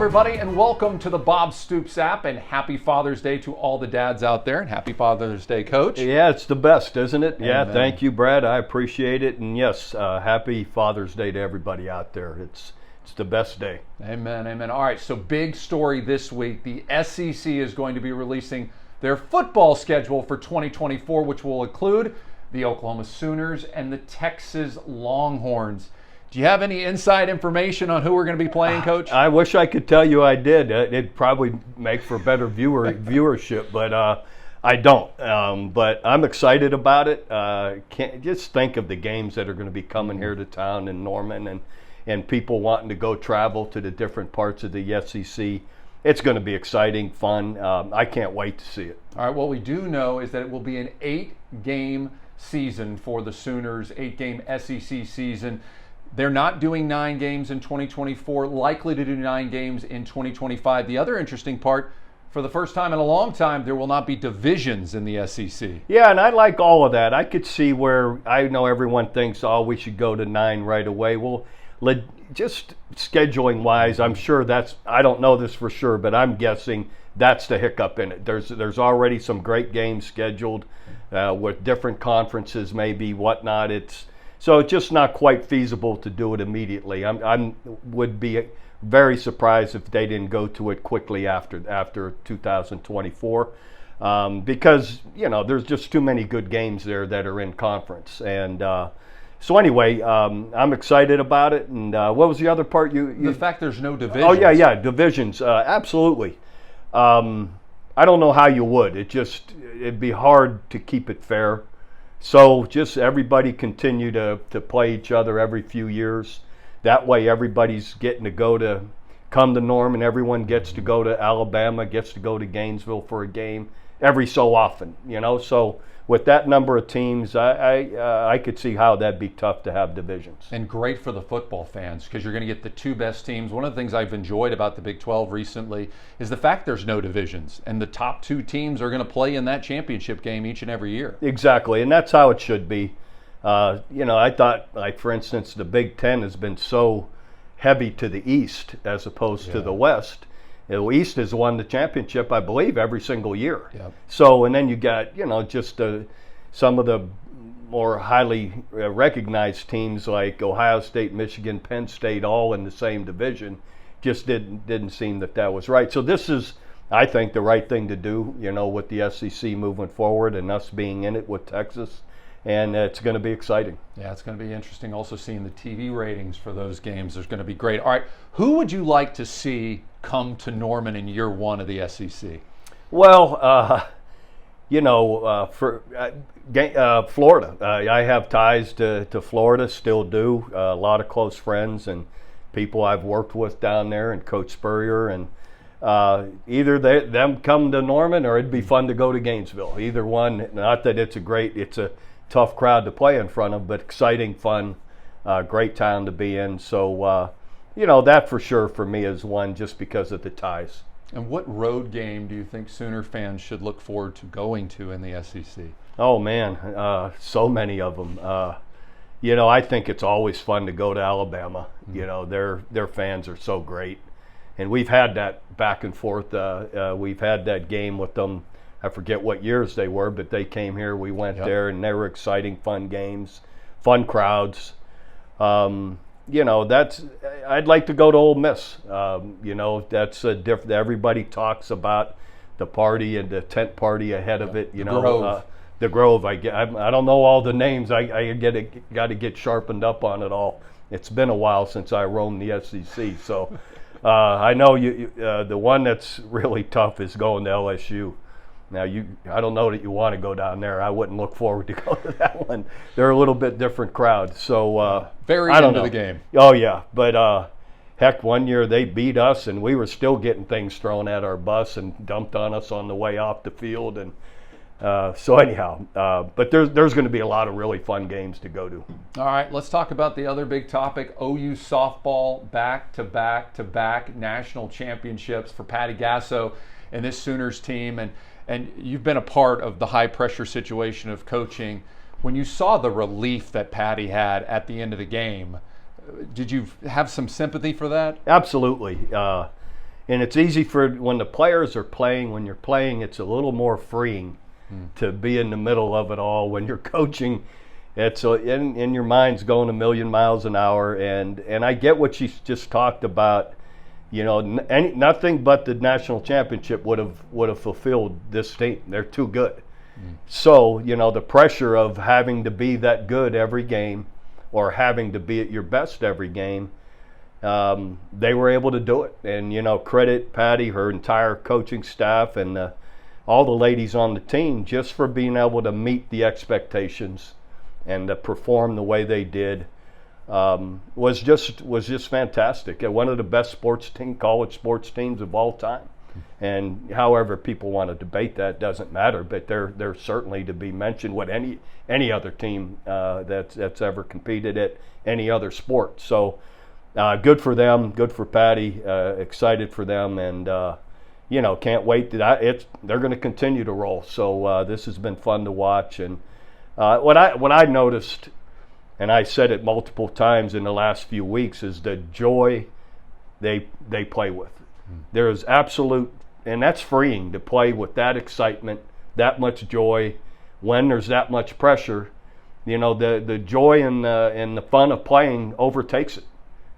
everybody, and welcome to the Bob Stoops app, and happy Father's Day to all the dads out there, and happy Father's Day, Coach. Yeah, it's the best, isn't it? Amen. Yeah, thank you, Brad. I appreciate it. And yes, happy Father's Day to everybody out there. It's the best day. Amen, amen. All right, so big story this week. The SEC is going to be releasing their football schedule for 2024, which will include the Oklahoma Sooners and the Texas Longhorns. Do you have any inside information on who we're going to be playing, Coach? I wish I could tell you I did. It'd probably make for better viewership, but I don't. But I'm excited about it. Can't just think of the games that are going to be coming here to town in Norman, and people wanting to go travel to the different parts of the SEC. It's going to be exciting, fun. I can't wait to see it. All right, what we do know is that it will be an 8-game season for the Sooners, 8-game SEC season. They're not doing 9 games in 2024, likely to do 9 games in 2025. The other interesting part, for the first time in a long time, there will not be divisions in the SEC. Yeah, and I like all of that. I could see where I know everyone thinks, oh, we should go to 9 right away. Well, just scheduling-wise, I'm sure I don't know this for sure, but I'm guessing that's the hiccup in it. There's already some great games scheduled with different conferences, maybe, whatnot. So it's just not quite feasible to do it immediately. I would be very surprised if they didn't go to it quickly after 2024, because there's just too many good games there that are in conference. And so anyway, I'm excited about it. And what was the other part? The fact there's no divisions. Oh yeah, divisions. Absolutely. I don't know how you would. It'd be hard to keep it fair. So just everybody continue to play each other every few years. That way everybody's getting to come to Norman. Everyone gets to go to Alabama, gets to go to Gainesville for a game every so often. So with that number of teams, I could see how that'd be tough to have divisions. And great for the football fans, because you're going to get the 2 best teams. One of the things I've enjoyed about the Big 12 recently is the fact there's no divisions, and the top 2 teams are going to play in that championship game each and every year. Exactly, and that's how it should be. I thought, like, for instance, the Big 10 has been so heavy to the East as opposed to the West. The East has won the championship, I believe, every single year. Yep. So, and then you got, just some of the more highly recognized teams like Ohio State, Michigan, Penn State, all in the same division. Just didn't seem that was right. So this is, I think, the right thing to do, with the SEC moving forward and us being in it with Texas. And it's going to be exciting. Yeah, it's going to be interesting also seeing the TV ratings for those games. There's going to be great. All right, who would you like to see come to Norman in year 1 of the SEC? Well, Florida. I have ties to Florida, still do. A lot of close friends and people I've worked with down there, and Coach Spurrier. And either them come to Norman, or it'd be fun to go to Gainesville. Either one. Not that it's a tough crowd to play in front of, but exciting, fun, great town to be in. So, that for sure for me is one, just because of the ties. And what road game do you think Sooner fans should look forward to going to in the SEC? Oh, man, so many of them. I think it's always fun to go to Alabama. Their fans are so great. And we've had that back and forth. We've had that game with them. I forget what years they were, but they came here, we went there, and they were exciting, fun games, fun crowds. I'd like to go to Ole Miss. That's different. Everybody talks about the party and the tent party ahead of it. Grove. The Grove. I don't know all the names. I got to get sharpened up on it all. It's been a while since I roamed the SEC, so I know the one that's really tough is going to LSU. Now, I don't know that you want to go down there. I wouldn't look forward to go to that one. They're a little bit different crowd. So very I don't into know. the game. Oh yeah, but heck, one year they beat us, and we were still getting things thrown at our bus and dumped on us on the way off the field. And so anyhow, but there's going to be a lot of really fun games to go to. All right, let's talk about the other big topic: OU softball back-to-back national championships for Patty Gasso and this Sooners team. And you've been a part of the high-pressure situation of coaching. When you saw the relief that Patty had at the end of the game, did you have some sympathy for that? Absolutely. and it's easy for when the players are playing. When you're playing, it's a little more freeing to be in the middle of it all. When you're coaching, it's in your mind's going a million miles an hour. And I get what she just talked about. You know, nothing but the national championship would have fulfilled this team. They're too good. So, you know, the pressure of having to be that good every game or having to be at your best every game, they were able to do it. And, you know, credit Patty, her entire coaching staff, and all the ladies on the team just for being able to meet the expectations and to perform the way they did. Was just fantastic. One of the best college sports teams of all time. And however people want to debate that doesn't matter, but they're certainly to be mentioned with any other team that's ever competed at any other sport. So good for them, good for Patty, excited for them, and you know, can't wait. They're going to continue to roll. So this has been fun to watch. And what I noticed, and I said it multiple times in the last few weeks, is the joy they play with. There is absolute, and that's freeing to play with that excitement, that much joy, when there's that much pressure. You know, the joy and the fun of playing overtakes it,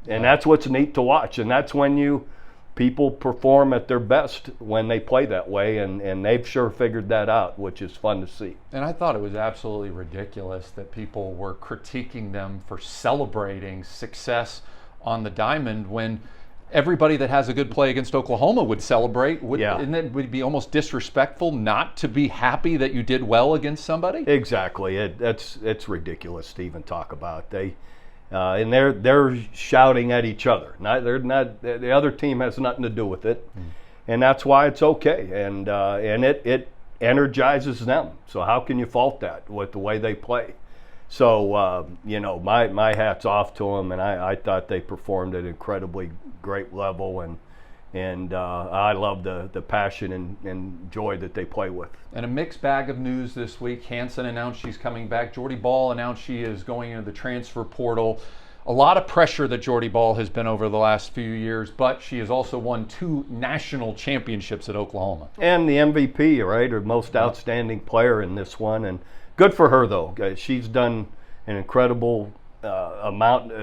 and that's what's neat to watch. And that's when people perform at their best when they play that way, and they've sure figured that out, which is fun to see. And I thought it was absolutely ridiculous that people were critiquing them for celebrating success on the diamond when everybody that has a good play against Oklahoma would celebrate. And it would be almost disrespectful not to be happy that you did well against somebody. Exactly. It's ridiculous to even talk about. And they're shouting at each other. The other team has nothing to do with it, and that's why it's okay. And it energizes them. So how can you fault that with the way they play? So you know, my hat's off to them, and I thought they performed at an incredibly great level, and I love the passion and joy that they play with. And a mixed bag of news this week. Hansen announced she's coming back. Jordy Ball announced she is going into the transfer portal. A lot of pressure that Jordy Ball has been over the last few years, but she has also won 2 national championships at Oklahoma. And the MVP, right, or most outstanding player in this one. And good for her, though. She's done an incredible amount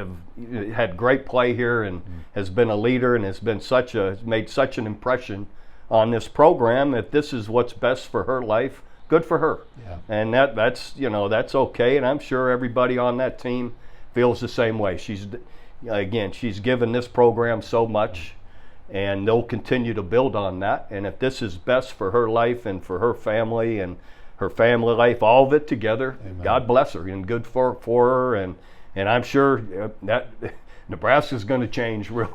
had great play here, and has been a leader, and has made such an impression on this program. If this is what's best for her life, good for her. Yeah. And that's okay. And I'm sure everybody on that team feels the same way. She's given this program so much, and they'll continue to build on that. And if this is best for her life and for her family and her family life, all of it together, amen. God bless her, and good for her. And I'm sure that Nebraska's going to change real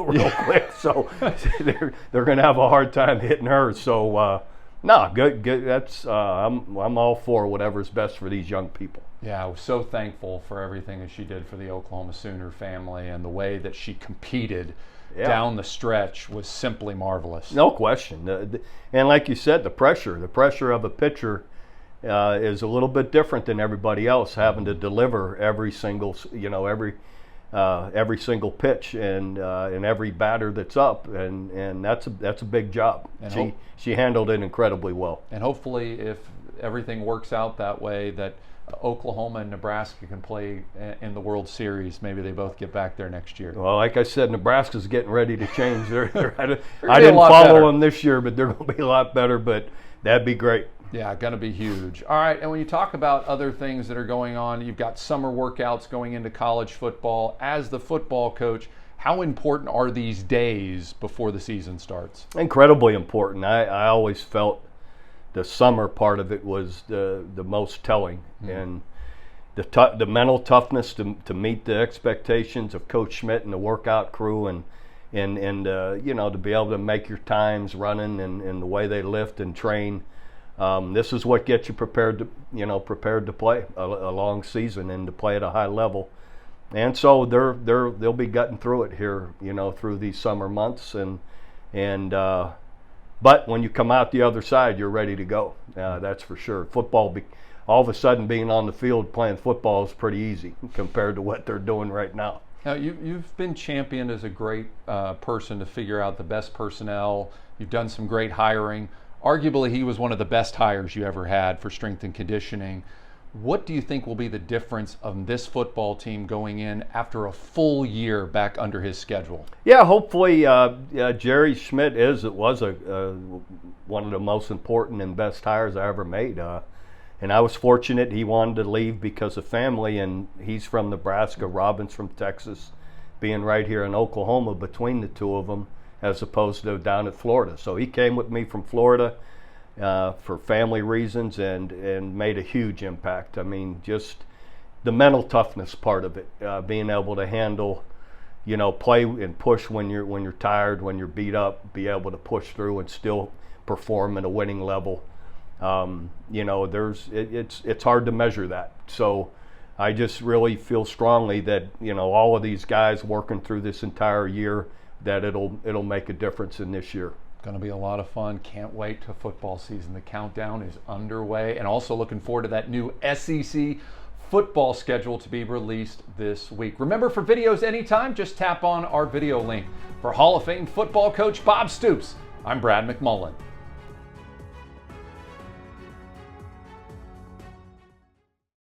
quick. So they're going to have a hard time hitting her. So good. That's I'm all for whatever's best for these young people. Yeah, I was so thankful for everything that she did for the Oklahoma Sooner family, and the way that she competed down the stretch was simply marvelous. No question. And like you said, the pressure of a pitcher is a little bit different than everybody else, having to deliver every single pitch and every batter that's up, and that's a big job. And she handled it incredibly well. And hopefully, if everything works out that way, that Oklahoma and Nebraska can play in the World Series. Maybe they both get back there next year. Well, like I said, Nebraska's getting ready to change. I didn't follow them this year, but they're going to be a lot better. But that'd be great. Yeah, going to be huge. All right, and when you talk about other things that are going on, you've got summer workouts going into college football. As the football coach, how important are these days before the season starts? Incredibly important. I always felt the summer part of it was the most telling, and the mental toughness to meet the expectations of Coach Schmidt and the workout crew, and to be able to make your times running and the way they lift and train. This is what gets you prepared to play a long season and to play at a high level. And so they'll be gutting through it here, through these summer months, but when you come out the other side, you're ready to go. That's for sure. Football, all of a sudden being on the field playing football is pretty easy compared to what they're doing right now. Now, you've been championed as a great person to figure out the best personnel. You've done some great hiring. Arguably, he was one of the best hires you ever had for strength and conditioning. What do you think will be the difference of this football team going in after a full year back under his schedule? Yeah, hopefully Jerry Schmidt was one of the most important and best hires I ever made. And I was fortunate he wanted to leave because of family, and he's from Nebraska, Robin's from Texas, being right here in Oklahoma between the two of them as opposed to down at Florida. So he came with me from Florida for family reasons and made a huge impact. I mean, just the mental toughness part of it, being able to handle, play and push when you're tired, when you're beat up, be able to push through and still perform at a winning level. It's hard to measure that. So I just really feel strongly that, all of these guys working through this entire year, that it'll make a difference in this year. Going to be a lot of fun. Can't wait to football season. The countdown is underway, and also looking forward to that new SEC football schedule to be released this week. Remember, for videos anytime, just tap on our video link. For Hall of Fame football coach Bob Stoops, I'm Brad McMullen.